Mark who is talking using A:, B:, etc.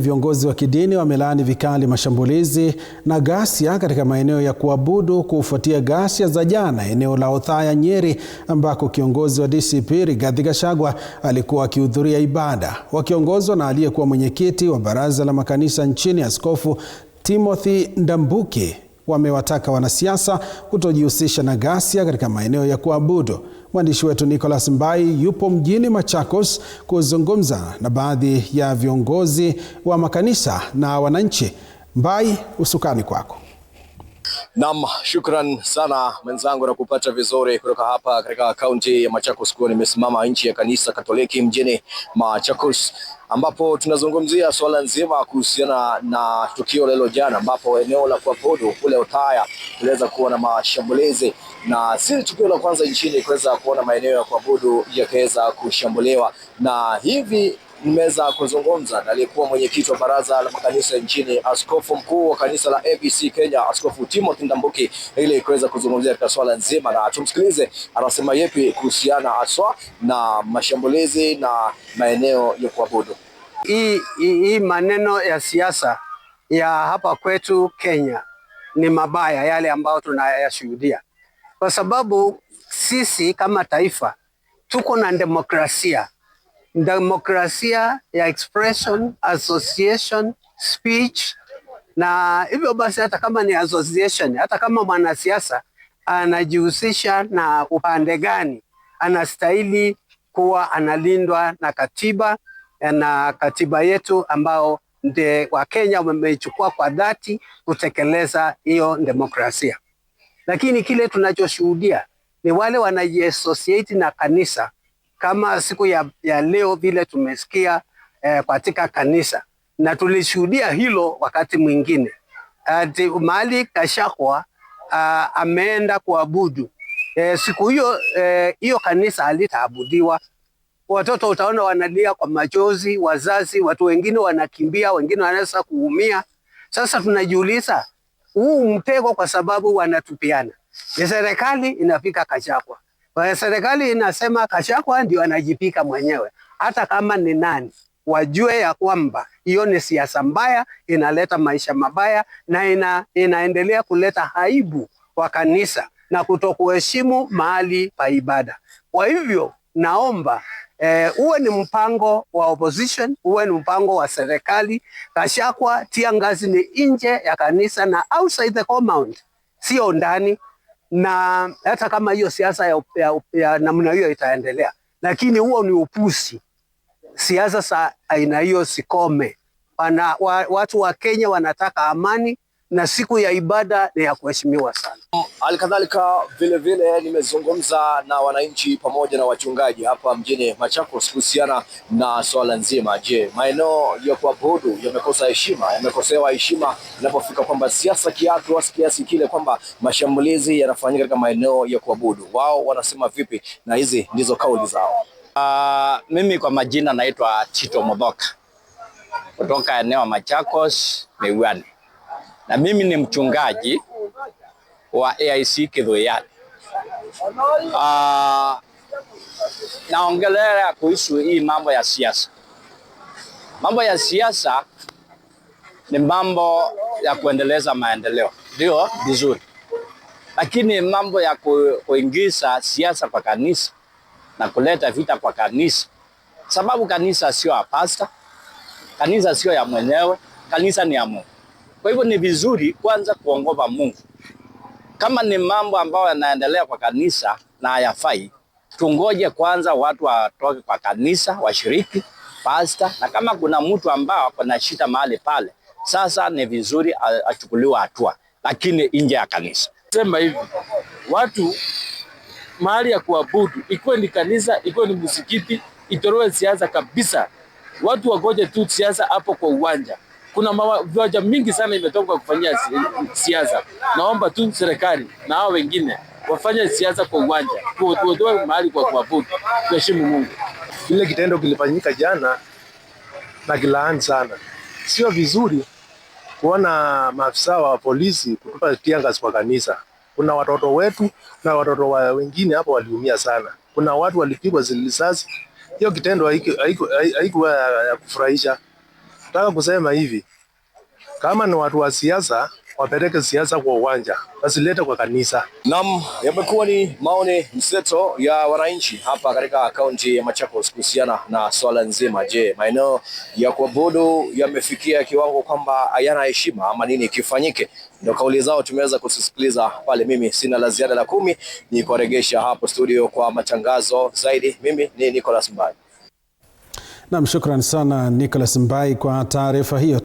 A: Viongozi wa kidini wamelaani vikali mashambulizi na ghasia katika maeneo ya kuabudu kufuatia ghasia za jana eneo la Othaya, Nyeri, ambako kiongozi wa DCP Rigathi Gachagua alikuwa akihudhuria ibada. Wakiongozwa na aliyekuwa mwenyekiti wa Baraza la Makanisa nchini, Askofu Timothy Ndambuki, wamewataka wanasiasa kutojihusisha na ghasia katika maeneo ya kuabudu. Mwandishi wetu Nicholas Mbai yupo mjini Machakos kuzungumza na baadhi ya viongozi wa makanisa na wananchi. Mbai, usukani kwako.
B: Naam, shukran sana mwenzangu na kupata vizuri kutoka hapa katika kaunti ya Machakos, kwa nimesimama nchi ya kanisa Katoliki mjini Machakos, ambapo tunazungumzia swala nzima kuhusiana na tukio lilo jana, ambapo eneo la kuabudu kule Othaya iliweza kuwa na mashambulizi, na si tukio la kwanza nchini kuweza kuona maeneo ya kuabudu yakaweza kushambuliwa. Na hivi nimeweza kuzungumza na aliyekuwa mwenyekiti wa Baraza la Makanisa nchini, askofu mkuu wa kanisa la ABC Kenya, Askofu Timothy Ndambuki, ili kuweza kuzungumzia katika swala nzima, na tumsikilize anasema yepi kuhusiana haswa na mashambulizi na maeneo ya kuabudu.
C: Hii maneno ya siasa ya hapa kwetu Kenya ni mabaya, yale ambayo tunayashuhudia, kwa sababu sisi kama taifa tuko na demokrasia ya expression, association, speech, na hivyo basi hata kama ni association, hata kama mwanasiasa anajihusisha na upande gani, anastahili kuwa analindwa na katiba yetu ambao ndio Wakenya wameichukua kwa dhati kutekeleza hiyo demokrasia. Lakini kile tunachoshuhudia ni wale wanajiassociate na kanisa, kama siku ya leo vile tumesikia katika kanisa, na tulishuhudia hilo wakati mwingine. Mahali Gachagua ameenda kuabudu, siku hiyo kanisa halitaabudiwa. Watoto utaona wanalia kwa machozi, wazazi, watu wengine wanakimbia, wengine wanaweza kuumia. Sasa tunajiuliza huu mtego, kwa sababu wanatupiana. Serikali inafika Gachagua, serikali inasema Gachagua ndio anajipika mwenyewe. Hata kama ni nani, wajue ya kwamba hiyo ni siasa mbaya, inaleta maisha mabaya, na inaendelea kuleta aibu kwa kanisa na kutokuheshimu mahali pa ibada. Kwa hivyo naomba uwe ni mpango wa opposition, uwe ni mpango wa serikali. Gachagua tia ngazi ni nje ya kanisa na outside the compound, sio ndani. Na hata kama hiyo siasa ya namna hiyo itaendelea, lakini huo ni upusi. Siasa za aina hiyo sikome. Watu wa Kenya wanataka amani, na siku ya ibada ni ya kuheshimiwa sana.
B: Alikadhalika vile nimezungumza na wananchi pamoja na wachungaji hapa mjini Machakos kuhusiana na swala nzima. Je, maeneo ya kuabudu yamekosa heshima, yamekosewa heshima inapofika kwamba siasa kiasi kile kwamba mashambulizi yanafanyika katika maeneo ya kuabudu? Wao wanasema vipi? Na hizi ndizo kauli zao.
D: Mimi kwa majina naitwa Tito Mudhoka kutoka eneo Machakos Meiwani, na mimi ni mchungaji wa AIC Kidhoyani. Naongelea kuhusu hii mambo ya siasa. Mambo ya siasa ni mambo ya kuendeleza maendeleo, ndio vizuri, lakini mambo ya kuingiza siasa kwa kanisa na kuleta vita kwa kanisa, sababu kanisa sio ya pastor, kanisa sio ya mwenyewe, kanisa ni ya Mungu. Kwa hivyo ni vizuri kwanza kuongopa Mungu. Kama ni mambo ambayo yanaendelea kwa kanisa na hayafai, tungoje kwanza watu watoke kwa kanisa, washiriki, pastor, na kama kuna mtu ambao ako na shida mahali pale, sasa ni vizuri achukuliwe hatua, lakini nje ya kanisa.
E: Sema hivi, watu mahali ya kuabudu, ikuwe ni kanisa, ikuwe ni msikiti, itoroe siasa kabisa. Watu wagoje tu siasa hapo kwa uwanja. Kuna viwanja mingi sana imetoka kufanyia siasa. Naomba tu serikali na hao wengine wafanye siasa kwa uwanja, tuodoe mahali kwa kuabudu, tuheshimu Mungu.
F: Ile kitendo kilifanyika jana na kilaani sana. Sio vizuri kuona maafisa wa polisi kutupa tear gas kwa kanisa. Kuna watoto wetu na watoto wengine hapo waliumia sana. Kuna watu walipigwa risasi. Hiyo kitendo haikuwa ya kufurahisha. nataka kusema hivi, kama ni watu wa siasa wapeleke siasa kwa uwanja, wasilete kwa kanisa.
B: Naam, yamekuwa ni maoni mseto ya wananchi hapa katika kaunti ya Machakos kuhusiana na swala nzima. Je, maeneo ya kuabudu yamefikia kiwango kwamba hayana heshima ama nini kifanyike? Ndio kauli zao tumeweza kusikiliza pale. Mimi sina la ziada la kumi, ni kuregesha hapo studio kwa matangazo zaidi. Mimi ni Nicholas Mbai.
A: Naam, shukrani sana Nicholas Mbai kwa taarifa hiyo.